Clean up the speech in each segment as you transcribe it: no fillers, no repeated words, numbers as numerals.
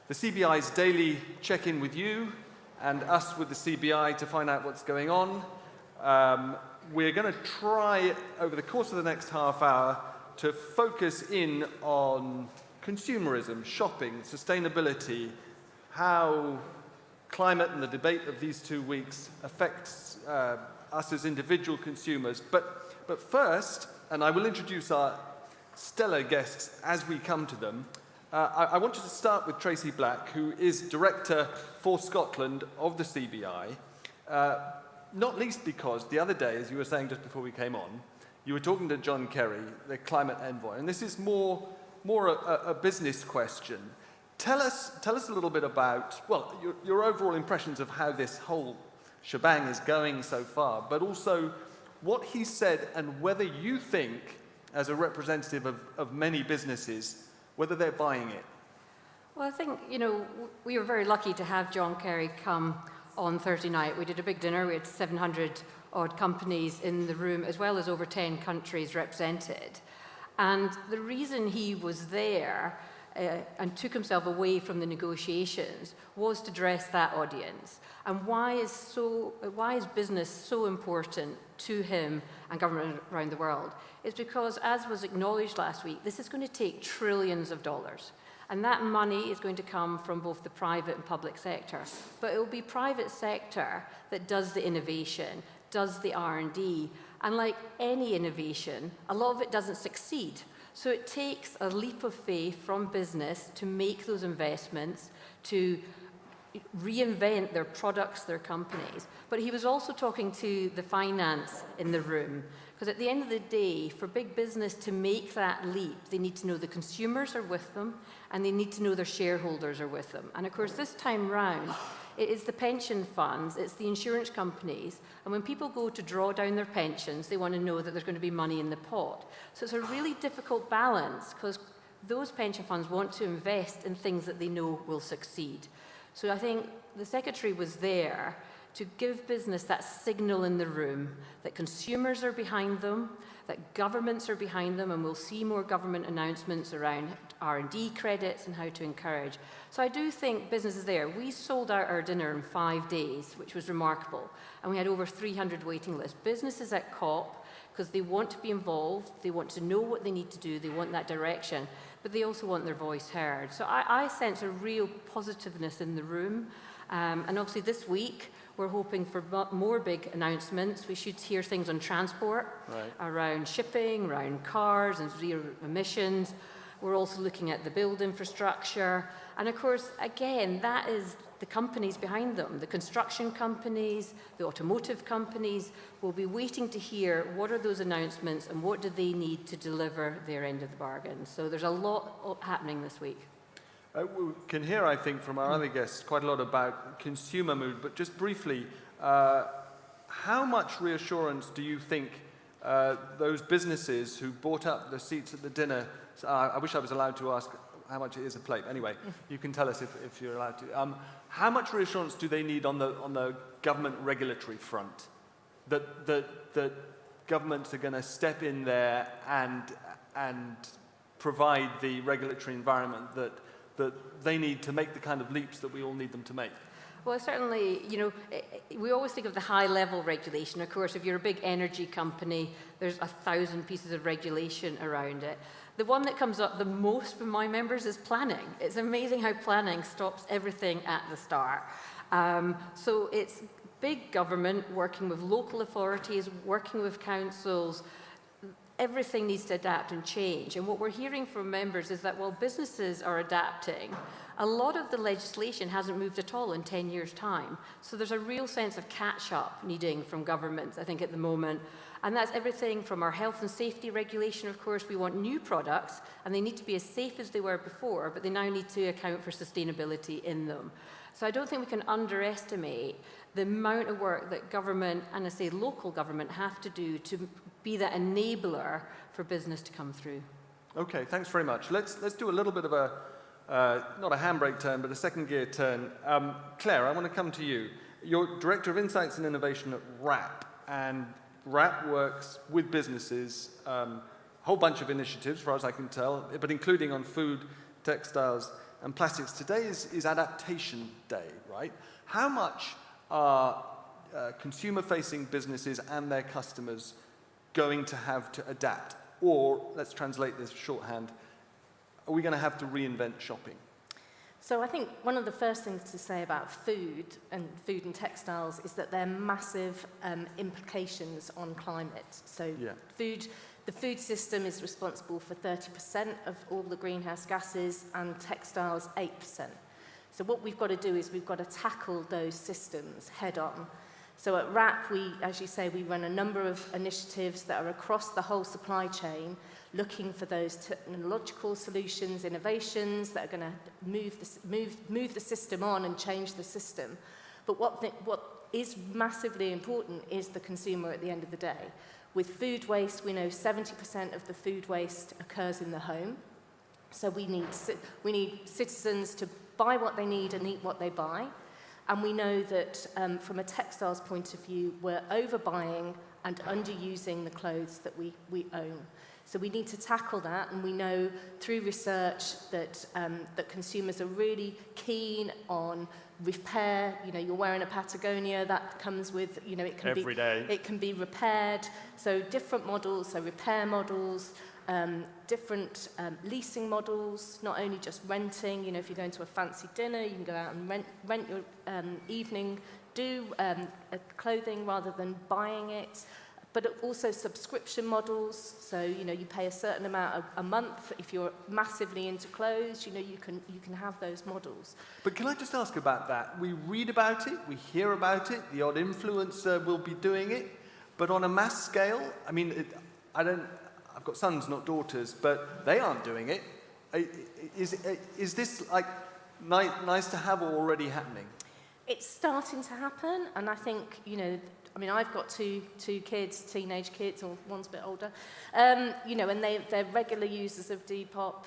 the CBI's daily check-in with you and us with the CBI to find out what's going on. We're going to try over the course of the next half hour to focus in on consumerism, shopping, sustainability, how climate and the debate of these 2 weeks affects us as individual consumers. But first, and I will introduce our stellar guests as we come to them, I wanted to start with Tracy Black, who is Director for Scotland of the CBI, not least because the other day, as you were saying just before we came on, you were talking to John Kerry, the climate envoy, and this is more a business question. Tell us a little bit about, well, your overall impressions of how this whole shebang is going so far, but also what he said and whether you think, as a representative of many businesses, whether they're buying it. Well, I think, we were very lucky to have John Kerry come on Thursday night. We did a big dinner. We had 700 odd companies in the room, as well as over 10 countries represented. And the reason he was there and took himself away from the negotiations was to address that audience. And why is business so important to him and government around the world? It's because, as was acknowledged last week, this is going to take trillions of dollars. And that money is going to come from both the private and public sector. But it will be private sector that does the innovation, does the R&D. And like any innovation, a lot of it doesn't succeed. So it takes a leap of faith from business to make those investments, to reinvent their products, their companies. But he was also talking to the finance in the room, because at the end of the day, for big business to make that leap, they need to know the consumers are with them, and they need to know their shareholders are with them. And of course, this time round, it is the pension funds, it's the insurance companies, and when people go to draw down their pensions, they want to know that there's going to be money in the pot. So it's a really difficult balance, because those pension funds want to invest in things that they know will succeed. So I think the Secretary was there to give business that signal in the room that consumers are behind them, that governments are behind them, and we'll see more government announcements around R&D credits and how to encourage. So I do think business is there. We sold out our dinner in 5 days, which was remarkable, and we had over 300 waiting lists. Business is at COP because they want to be involved, they want to know what they need to do, they want that direction, but they also want their voice heard. So I sense a real positiveness in the room, and obviously this week, we're hoping for more big announcements. We should hear things on transport, around shipping, around cars and zero emissions. We're also looking at the build infrastructure. And of course, again, that is the companies behind them. The construction companies, the automotive companies will be waiting to hear what are those announcements and what do they need to deliver their end of the bargain. So there's a lot happening this week. We can hear, I think, from our other guests quite a lot about consumer mood, but just briefly, how much reassurance do you think those businesses who bought up the seats at the dinner, I wish I was allowed to ask how much it is a plate. Anyway, you can tell us if you're allowed to. How much reassurance do they need on the government regulatory front? That governments are going to step in there and provide the regulatory environment that they need to make the kind of leaps that we all need them to make? Well, certainly, we always think of the high-level regulation. Of course, if you're a big energy company, there's 1,000 pieces of regulation around it. The one that comes up the most from my members is planning. It's amazing how planning stops everything at the start. So it's big government working with local authorities, working with councils. Everything needs to adapt and change. And what we're hearing from members is that while businesses are adapting, a lot of the legislation hasn't moved at all in 10 years' time. So there's a real sense of catch-up needing from governments, I think, at the moment. And that's everything from our health and safety regulation, of course. We want new products, and they need to be as safe as they were before, but they now need to account for sustainability in them. So I don't think we can underestimate the amount of work that government, and I say local government, have to do to be that enabler for business to come through. Okay, thanks very much. Let's do a little bit of a, not a handbrake turn, but a second gear turn. Claire, I want to come to you. You're Director of Insights and Innovation at WRAP, and WRAP works with businesses, a whole bunch of initiatives, as far as I can tell, but including on food, textiles, and plastics. Today is Adaptation Day, right? How much are consumer-facing businesses and their customers going to have to adapt? Or, let's translate this shorthand, are we going to have to reinvent shopping? So I think one of the first things to say about food and textiles is that there are massive implications on climate. So the food system is responsible for 30% of all the greenhouse gases and textiles 8%. So what we've got to do is we've got to tackle those systems head on. So at WRAP, as you say, we run a number of initiatives that are across the whole supply chain, looking for those technological solutions, innovations that are going to move the system on and change the system. But what is massively important is the consumer at the end of the day. With food waste, we know 70% of the food waste occurs in the home. So we need citizens to buy what they need and eat what they buy. And we know that from a textiles point of view, we're overbuying and underusing the clothes that we own. So we need to tackle that, and we know through research that consumers are really keen on repair. You know, you're wearing a Patagonia, that comes with, you know, it can be repaired. So different models, so repair models, different leasing models, not only just renting. You know, if you're going to a fancy dinner, you can go out and rent your evening clothing rather than buying it. But also subscription models. So, you know, you pay a certain amount a month. If you're massively into clothes, you know, you can have those models. But can I just ask about that? We read about it, we hear about it, the odd influencer will be doing it, but on a mass scale, I mean, I've got sons, not daughters, but they aren't doing it. Is this like nice to have or already happening? It's starting to happen, and I think, you know, I mean, I've got two kids, teenage kids, or one's a bit older, you know, and they're regular users of Depop,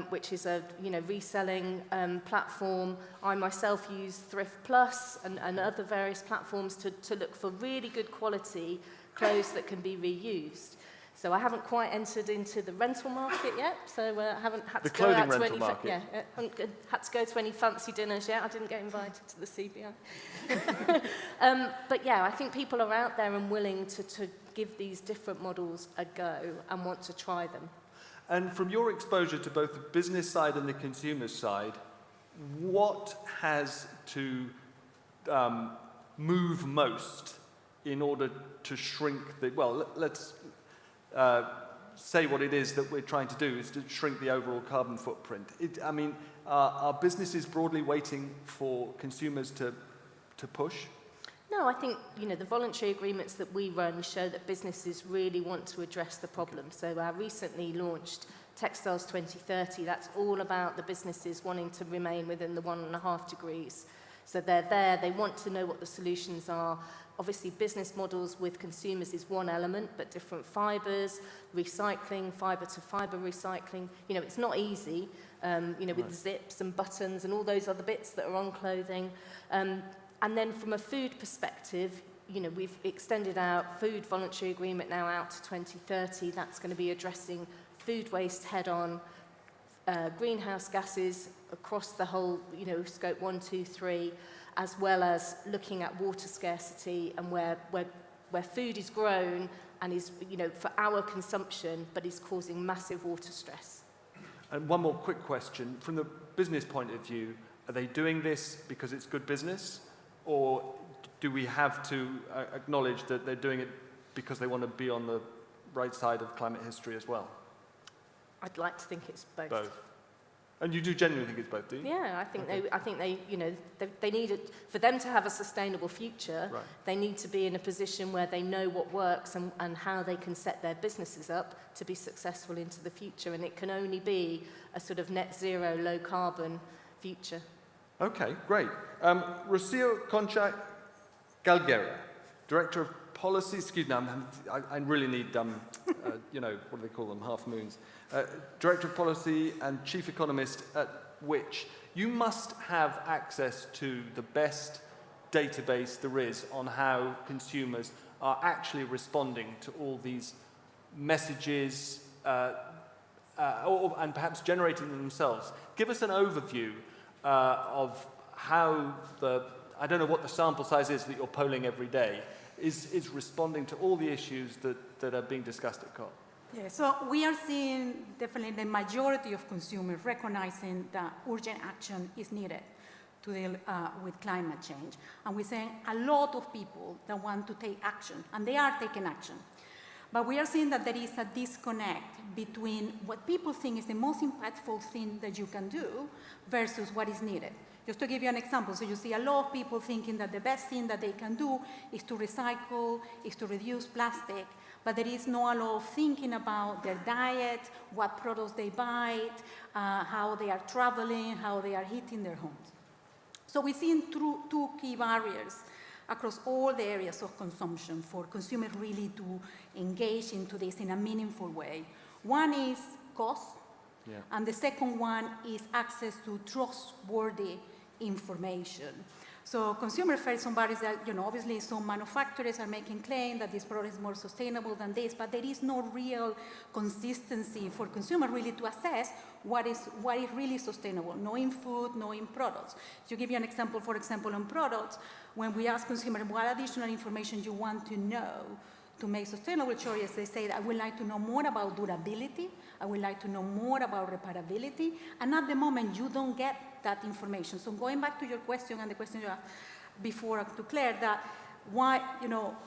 which is a, you know, reselling platform. I myself use Thrift Plus and other various platforms to look for really good quality clothes that can be reused. So I haven't quite entered into the rental market yet, so I haven't had to go out to any had to go to any fancy dinners yet. I didn't get invited to the CBI. But yeah, I think people are out there and willing to give these different models a go and want to try them. And from your exposure to both the business side and the consumer side, what has to move most in order to shrink the, well, let's say what it is that we're trying to do is to shrink the overall carbon footprint. I mean, are businesses broadly waiting for consumers to push? No, I think, you know, the voluntary agreements that we run show that businesses really want to address the problem. So our recently launched Textiles 2030, that's all about the businesses wanting to remain within the 1.5 degrees. So they're there, they want to know what the solutions are. Obviously, business models with consumers is one element, but different fibres, recycling, fibre-to-fibre recycling. You know, it's not easy, you know, with zips and buttons and all those other bits that are on clothing. And then from a food perspective, you know, we've extended our food voluntary agreement now out to 2030. That's going to be addressing food waste head-on, greenhouse gases across the whole, you know, scope 1, 2, 3, as well as looking at water scarcity and where food is grown and is, you know, for our consumption, but is causing massive water stress. And one more quick question. From the business point of view, are they doing this because it's good business? Or do we have to acknowledge that they're doing it because they want to be on the right side of climate history as well? I'd like to think it's both. Both. And you do genuinely think it's both, do you? Yeah, I think they, you know, they need it for them to have a sustainable future. Right. They need to be in a position where they know what works and how they can set their businesses up to be successful into the future. And it can only be a sort of net zero, low carbon future. Okay, great. Rocio Concha Galguera, Director of Policy. Excuse me, I really need, you know, what do they call them? Half moons. Director of Policy and Chief Economist at Which. You must have access to the best database there is on how consumers are actually responding to all these messages, and perhaps generating them themselves. Give us an overview of how I don't know what the sample size is that you're polling every day, is responding to all the issues that are being discussed at COP. Yeah, so we are seeing definitely the majority of consumers recognizing that urgent action is needed to deal with climate change. And we're seeing a lot of people that want to take action, and they are taking action. But we are seeing that there is a disconnect between what people think is the most impactful thing that you can do versus what is needed. Just to give you an example, so you see a lot of people thinking that the best thing that they can do is to recycle, is to reduce plastic, but there is no a lot of thinking about their diet, what products they buy, how they are traveling, how they are heating their homes. So we're seeing two key barriers across all the areas of consumption for consumers really to engage into this in a meaningful way. One is cost, and the second one is access to trustworthy information. So consumer first, some barriers that, obviously some manufacturers are making claims that this product is more sustainable than this, but there is no real consistency for consumer really to assess what is really sustainable, knowing food, knowing products. To give you an example, for example, on products, when we ask consumers what additional information you want to know to make sustainable choices, they say, I would like to know more about durability, I would like to know more about reparability, and at the moment you don't get that information. So going back to your question and the question you asked before to Claire, that why,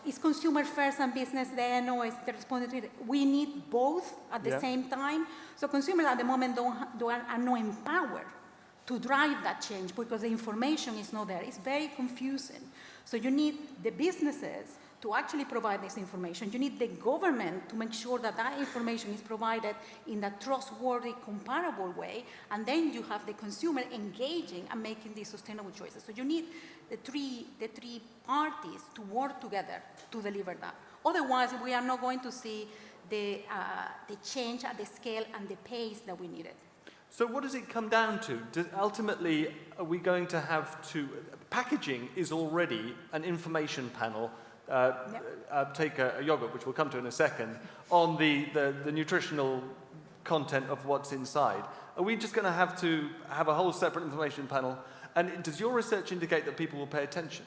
is consumer first and business then, or is the responsibility? We need both at the same time. So consumers at the moment are not empowered to drive that change because the information is not there. It's very confusing. So you need the businesses to actually provide this information. You need the government to make sure that that information is provided in a trustworthy, comparable way, and then you have the consumer engaging and making these sustainable choices. So you need the three parties to work together to deliver that. Otherwise, we are not going to see the change at the scale and the pace that we needed. So what does it come down to? Ultimately, are we going to have to... Packaging is already an information panel. Take a yogurt, which we'll come to in a second, on the nutritional content of what's inside. Are we just going to have a whole separate information panel? And does your research indicate that people will pay attention?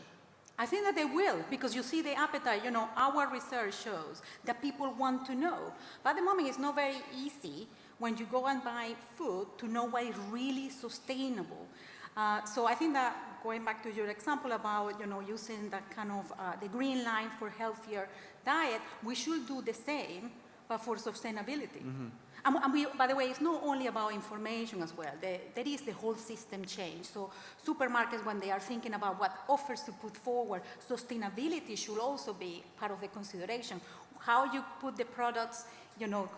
I think that they will, because you see the appetite. Our research shows that people want to know. But at the moment, it's not very easy when you go and buy food to know what is really sustainable. So I think that going back to your example about using that kind of the green line for healthier diet, we should do the same, but for sustainability. Mm-hmm. And we, by the way, it's not only about information as well. There is the whole system change. So supermarkets, when they are thinking about what offers to put forward, sustainability should also be part of the consideration. How you put the products,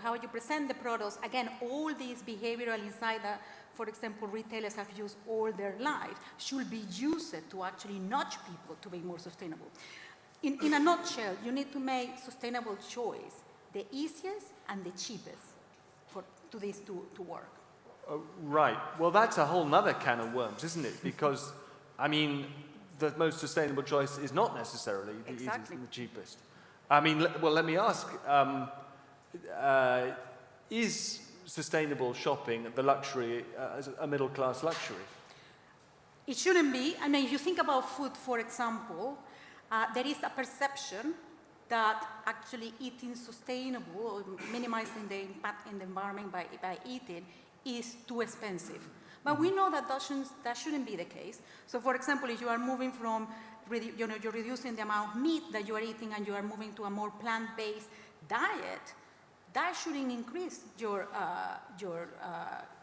how you present the products. Again, all these behavioral insights that, for example, retailers have used all their lives should be used to actually nudge people to be more sustainable. In a nutshell, you need to make sustainable choice the easiest and the cheapest to this to work. Right. Well, that's a whole nother can of worms, isn't it? Because, the most sustainable choice is not necessarily the easiest and the cheapest. Let me ask, is sustainable shopping the luxury, as a middle-class luxury? It shouldn't be. If you think about food, for example, there is a perception that actually eating sustainable or minimizing the impact in the environment by eating is too expensive. But we know that shouldn't be the case. So, for example, if you are moving from, you're reducing the amount of meat that you are eating and you are moving to a more plant-based diet, that shouldn't increase your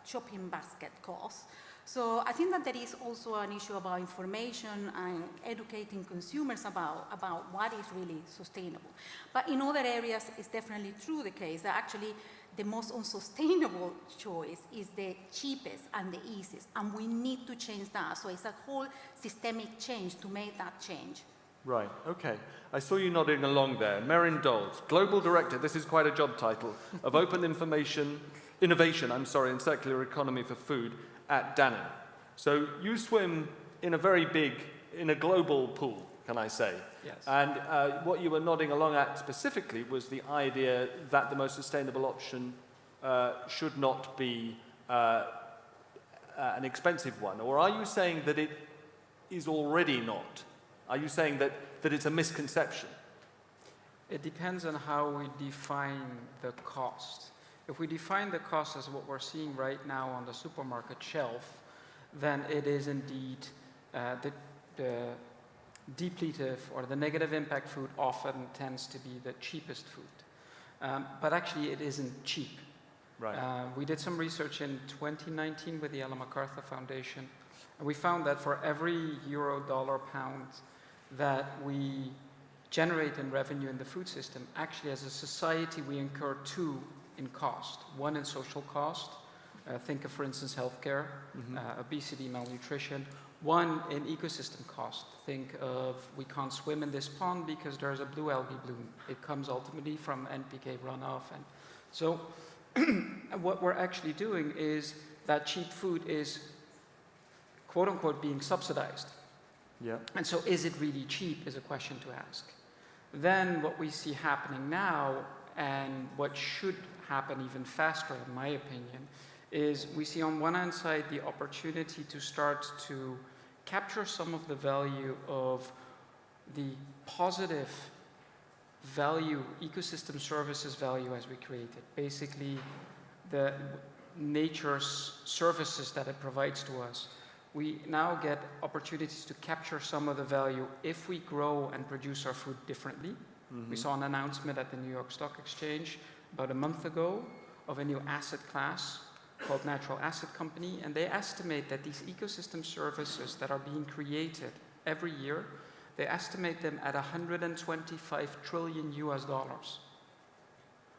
shopping basket cost. So I think that there is also an issue about information and educating consumers about what is really sustainable. But in other areas, it's definitely true the case that actually the most unsustainable choice is the cheapest and the easiest, and we need to change that. So it's a whole systemic change to make that change. Right, okay. I saw you nodding along there. Merijn Dols, Global Director, this is quite a job title, of Open Innovation in Circular Economy for Food at Danone. So you swim in a global pool, can I say? Yes. And what you were nodding along at specifically was the idea that the most sustainable option should not be an expensive one? Or are you saying that it is already not? Are you saying that it's a misconception? It depends on how we define the cost. If we define the cost as what we're seeing right now on the supermarket shelf, then it is indeed the depletive or the negative impact food often tends to be the cheapest food. But actually it isn't cheap. Right. We did some research in 2019 with the Ellen MacArthur Foundation, and we found that for every euro, dollar, pound that we generate in revenue in the food system, actually as a society we incur 2 in cost. 1 in social cost, think of, for instance, healthcare, obesity, malnutrition. 1 in ecosystem cost, think of we can't swim in this pond because there's a blue algae bloom. It comes ultimately from NPK runoff. And so what we're actually doing is that cheap food is quote unquote being subsidized. Yeah. And so is it really cheap is a question to ask. Then what we see happening now, and what should happen even faster in my opinion, is we see on one hand side the opportunity to start to capture some of the value of the positive value, ecosystem services value as we create it. Basically the nature's services that it provides to us. We now get opportunities to capture some of the value if we grow and produce our food differently. We saw an announcement at the New York Stock Exchange about a month ago of a new asset class called Natural Asset Company, and they estimate that these ecosystem services that are being created every year, they estimate them at $125 trillion US,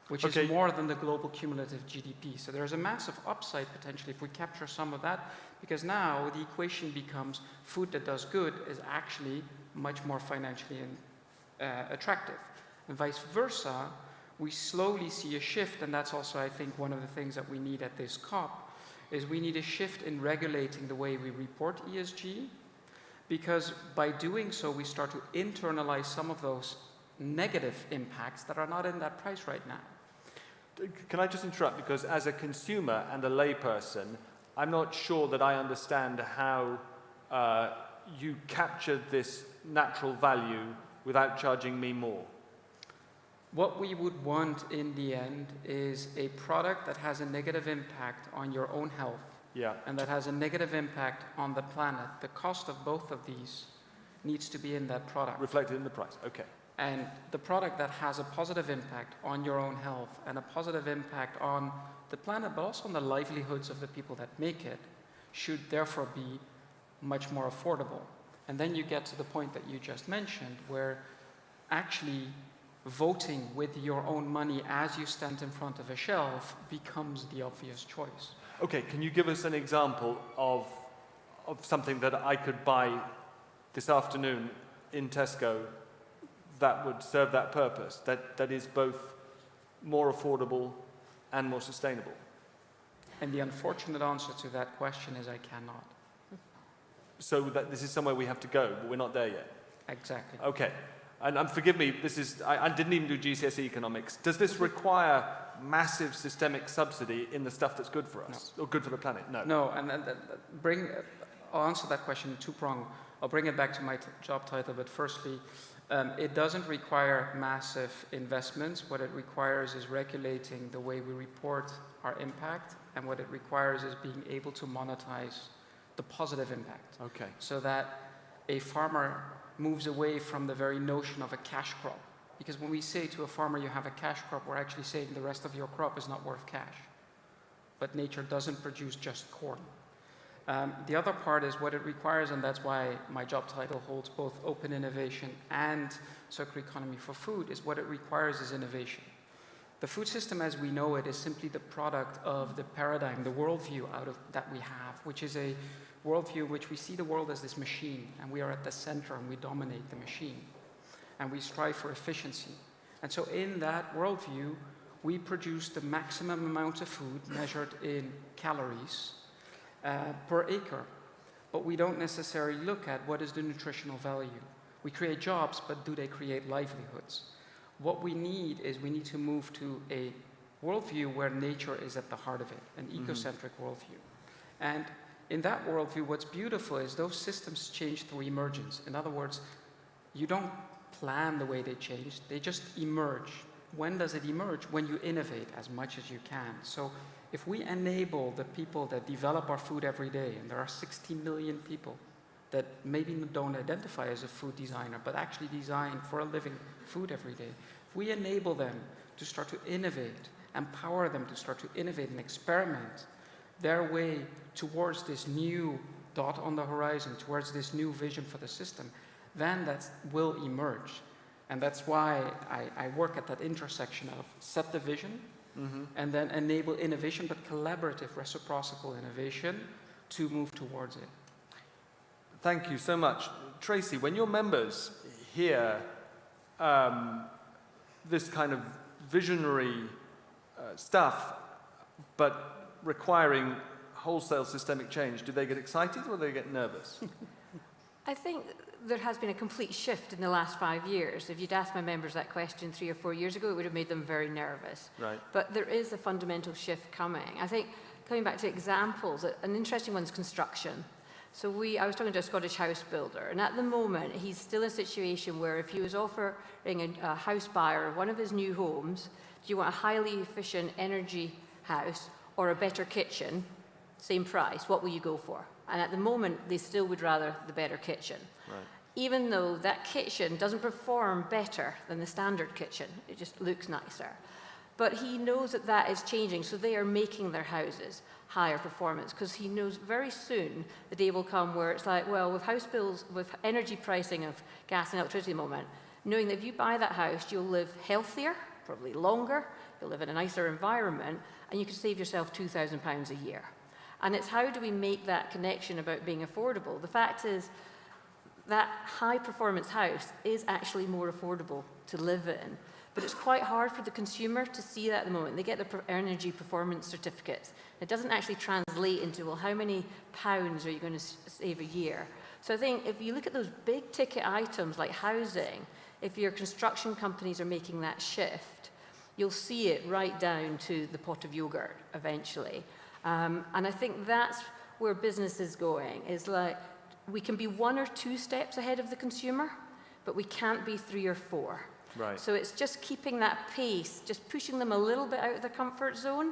which is more than the global cumulative GDP. So there's a massive upside potentially if we capture some of that, because now the equation becomes food that does good is actually much more financially attractive. And vice versa, we slowly see a shift, and that's also, I think, one of the things that we need at this COP, is we need a shift in regulating the way we report ESG, because by doing so, we start to internalize some of those negative impacts that are not in that price right now. Can I just interrupt? Because as a consumer and a layperson, I'm not sure that I understand how you captured this natural value without charging me more. What we would want in the end is a product that has a negative impact on your own health, and that has a negative impact on the planet. The cost of both of these needs to be in that product. Reflected in the price, okay. And the product that has a positive impact on your own health and a positive impact on the planet, but also on the livelihoods of the people that make it, should therefore be much more affordable. And then you get to the point that you just mentioned, where actually voting with your own money as you stand in front of a shelf becomes the obvious choice. Okay, can you give us an example of something that I could buy this afternoon in Tesco that would serve that purpose, that is both more affordable and more sustainable? And the unfortunate answer to that question is I cannot. So that this is somewhere we have to go, but we're not there yet? Exactly. Okay. And forgive me, I didn't even do GCSE economics. Does this require massive systemic subsidy in the stuff that's good for us, or good for the planet? No. No, and I'll answer that question in two-pronged. I'll bring it back to my job title, but firstly, it doesn't require massive investments. What it requires is regulating the way we report our impact, and what it requires is being able to monetize the positive impact. Okay. So that a farmer moves away from the very notion of a cash crop. Because when we say to a farmer, you have a cash crop, we're actually saying the rest of your crop is not worth cash. But nature doesn't produce just corn. The other part is what it requires, and that's why my job title holds both open innovation and circular economy for food, is what it requires is innovation. The food system as we know it is simply the product of the paradigm, the worldview that we have, which is a worldview in which we see the world as this machine, and we are at the center and we dominate the machine. And we strive for efficiency. And so in that worldview, we produce the maximum amount of food measured in calories per acre. But we don't necessarily look at what is the nutritional value. We create jobs, but do they create livelihoods? What we need is we need to move to a worldview where nature is at the heart of it, an ecocentric worldview. And in that worldview, what's beautiful is those systems change through emergence. In other words, you don't plan the way they change, they just emerge. When does it emerge? When you innovate as much as you can. So if we enable the people that develop our food every day, and there are 60 million people that maybe don't identify as a food designer, but actually design for a living food every day, if we enable them to start to innovate, empower them to start to innovate and experiment their way towards this new dot on the horizon, towards this new vision for the system, then that will emerge. And that's why I work at that intersection of set the vision and then enable innovation, but collaborative, reciprocal innovation to move towards it. Thank you so much. Tracy, when your members hear this kind of visionary stuff, but requiring wholesale systemic change, do they get excited or do they get nervous? I think there has been a complete shift in the last 5 years. If you'd asked my members that question 3 or 4 years ago, it would have made them very nervous. Right. But there is a fundamental shift coming. I think, coming back to examples, an interesting one is construction. So I was talking to a Scottish house builder, and at the moment, he's still in a situation where if he was offering a house buyer one of his new homes, do you want a highly efficient energy house or a better kitchen, same price, what will you go for? And at the moment, they still would rather the better kitchen. Right. Even though that kitchen doesn't perform better than the standard kitchen, it just looks nicer. But he knows that that is changing, so they are making their houses higher performance, because he knows very soon the day will come where it's like, well, with house bills, with energy pricing of gas and electricity at the moment, knowing that if you buy that house, you'll live healthier, probably longer, you'll live in a nicer environment, and you can save yourself £2,000 a year. And it's how do we make that connection about being affordable? The fact is that high-performance house is actually more affordable to live in, but it's quite hard for the consumer to see that at the moment. They get the energy performance certificates. It doesn't actually translate into, well, how many pounds are you going to save a year? So I think if you look at those big ticket items like housing, if your construction companies are making that shift, you'll see it right down to the pot of yogurt eventually. And I think that's where business is going, is like we can be 1 or 2 steps ahead of the consumer, but we can't be 3 or 4. Right. So it's just keeping that pace, just pushing them a little bit out of their comfort zone,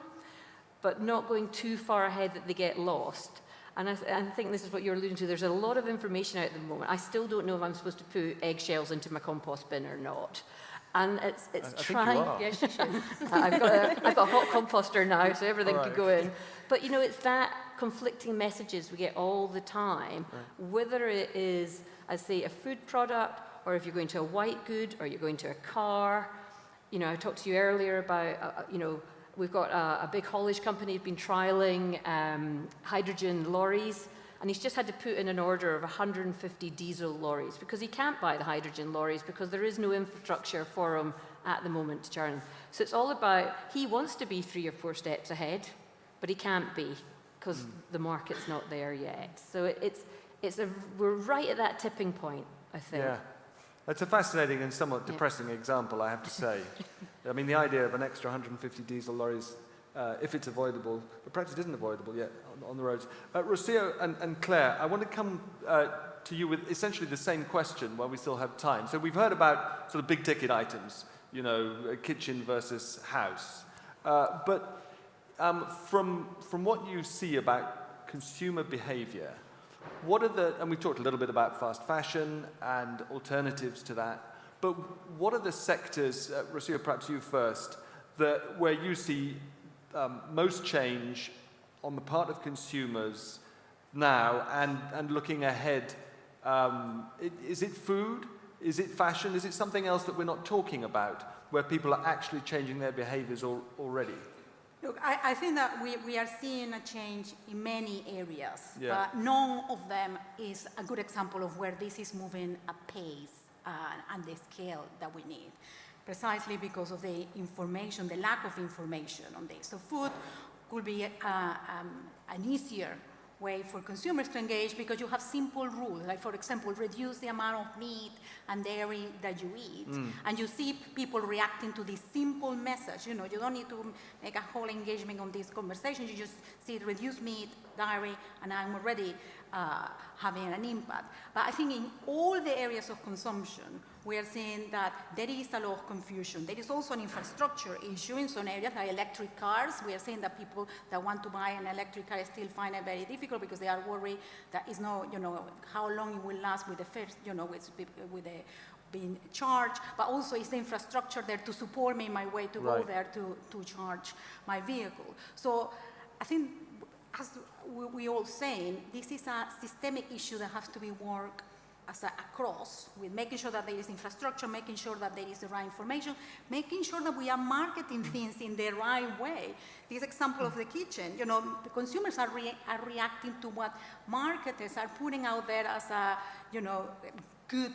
but not going too far ahead that they get lost. And I think this is what you're alluding to. There's a lot of information out at the moment. I still don't know if I'm supposed to put eggshells into my compost bin or not. And it's trying. I think you are. Yes, you should. I've got a hot composter now, so everything Right. can go in. But you know, it's that conflicting messages we get all the time. Right. Whether it is, I say, a food product, or if you're going to a white good, or you're going to a car. You know, I talked to you earlier about, you know, we've got a big haulage company who's been trialling hydrogen lorries, and he's just had to put in an order of 150 diesel lorries because he can't buy the hydrogen lorries because there is no infrastructure for him at the moment to charge them. So it's all about, he wants to be 3 or 4 steps ahead, but he can't be because the market's not there yet. So we're right at that tipping point, I think. Yeah. It's a fascinating and somewhat depressing example, I have to say. I mean, the idea of an extra 150 diesel lorries, if it's avoidable, but perhaps it isn't avoidable yet on the roads. Rocio and Claire, I want to come to you with essentially the same question while we still have time. So we've heard about sort of big ticket items, you know, kitchen versus house. But from what you see about consumer behavior, what are and we talked a little bit about fast fashion and alternatives to that, but what are the sectors, Rocio, perhaps you first, where you see most change on the part of consumers now and looking ahead? Is it food? Is it fashion? Is it something else that we're not talking about, where people are actually changing their behaviors already? Look, I think that we are seeing a change in many areas, Yeah. but none of them is a good example of where this is moving at pace and the scale that we need, precisely because of the information, the lack of information on this. So food could be an easier way for consumers to engage because you have simple rules, like for example, reduce the amount of meat and dairy that you eat, and you see people reacting to this simple message. You know, you don't need to make a whole engagement on this conversation. You just see reduce meat, dairy, and I'm already having an impact. But I think in all the areas of consumption, we are seeing that there is a lot of confusion. There is also an infrastructure issue in some areas, like electric cars. We are seeing that people that want to buy an electric car still find it very difficult because they are worried that is no, you know, how long it will last with the first, you know, with the being charged, but also is the infrastructure there to support me in my way to go there to charge my vehicle. So I think, as we all saying, this is a systemic issue that has to be worked across, with making sure that there is infrastructure, making sure that there is the right information, making sure that we are marketing things in the right way. This example of the kitchen, you know, the consumers are reacting to what marketers are putting out there as a, you know, good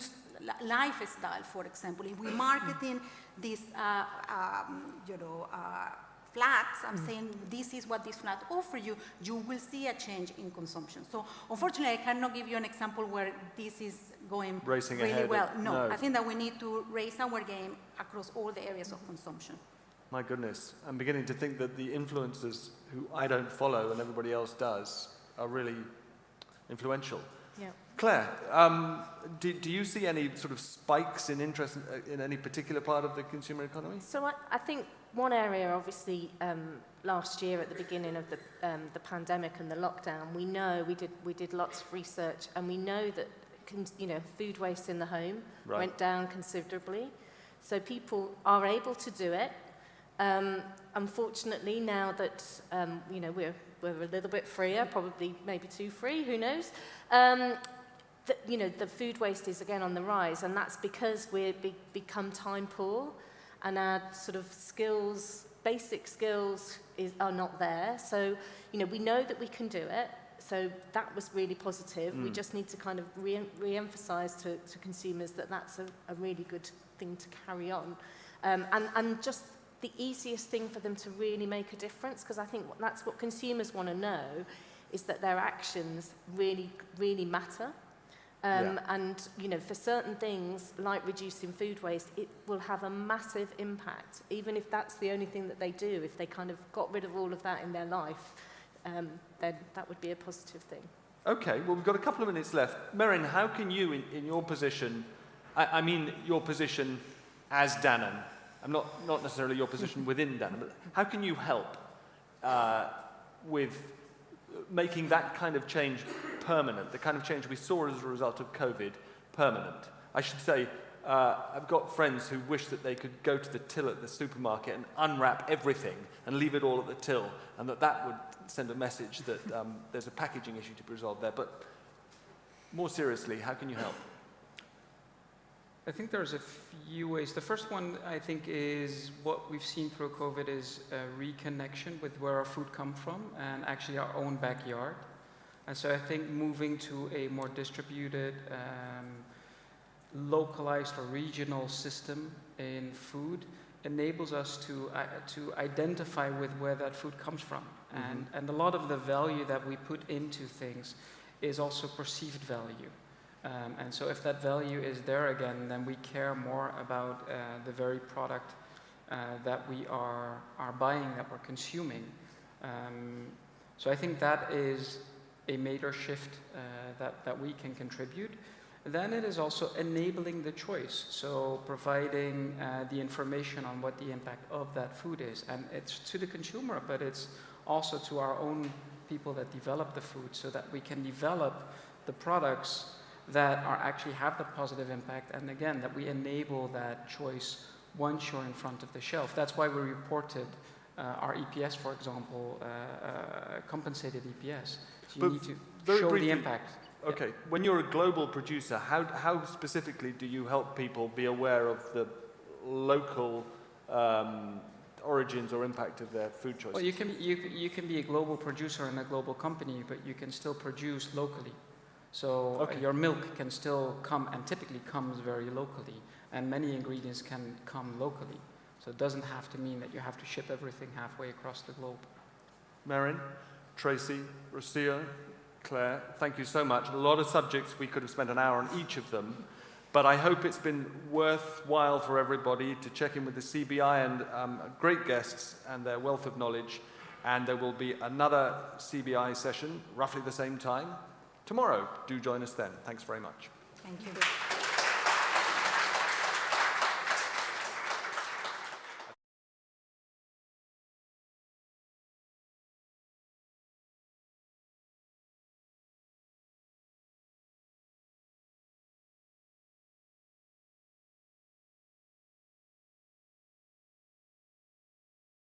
lifestyle, for example. If we're marketing this, you know, flats, I'm saying this is what this flat offers you, you will see a change in consumption. So unfortunately, I cannot give you an example where this is going Racing really ahead. well. No, I think that we need to raise our game across all the areas of consumption. My goodness, I'm beginning to think that the influencers who I don't follow and everybody else does are really influential. Yeah. Claire, do you see any sort of spikes in interest in any particular part of the consumer economy? So I think one area, obviously, last year at the beginning of the pandemic and the lockdown, we know we did lots of research, and we know that you know, food waste in the home went down considerably. So people are able to do it. Unfortunately, now that you know, we're a little bit freer, probably maybe too free, who knows? You know, the food waste is again on the rise, and that's because we've become time poor, and our sort of skills, basic skills, are not there. So, you know, we know that we can do it. So that was really positive. We just need to kind of re-emphasize to consumers that that's a really good thing to carry on, and just the easiest thing for them to really make a difference, because I think that's what consumers want to know, is that their actions really, really matter. And, you know, for certain things, like reducing food waste, it will have a massive impact, even if that's the only thing that they do. If they kind of got rid of all of that in their life, then that would be a positive thing. Okay, well, we've got a couple of minutes left. Merijn, how can you, in your position, I mean your position as Danone, I'm not necessarily your position within Danone, but how can you help with making that kind of change permanent, the kind of change we saw as a result of COVID permanent? I should say, I've got friends who wish that they could go to the till at the supermarket and unwrap everything and leave it all at the till, and that would send a message that there's a packaging issue to be resolved there. But more seriously, how can you help? I think there's a few ways. The first one, I think, is what we've seen through COVID is a reconnection with where our food comes from and actually our own backyard. And so I think moving to a more distributed, localized or regional system in food enables us to identify with where that food comes from. And a lot of the value that we put into things is also perceived value. And so if that value is there again, then we care more about the very product that we are buying, that we're consuming. So I think that is a major shift that we can contribute. Then it is also enabling the choice, so providing the information on what the impact of that food is. And it's to the consumer, but it's also to our own people that develop the food, so that we can develop the products that actually have the positive impact, and again, that we enable that choice once you're in front of the shelf. That's why we reported our EPS, for example, compensated EPS. So you need to show the impact. Okay, when you're a global producer, how specifically do you help people be aware of the local origins or impact of their food choices? Well, you can be a global producer in a global company, but you can still produce locally. So your milk can still come, and typically comes very locally, and many ingredients can come locally. So it doesn't have to mean that you have to ship everything halfway across the globe. Merijn, Tracy, Rocio, Claire, thank you so much. A lot of subjects, we could have spent an hour on each of them, but I hope it's been worthwhile for everybody to check in with the CBI and great guests and their wealth of knowledge. And there will be another CBI session, roughly the same time, tomorrow. Do join us then. Thanks very much. Thank you.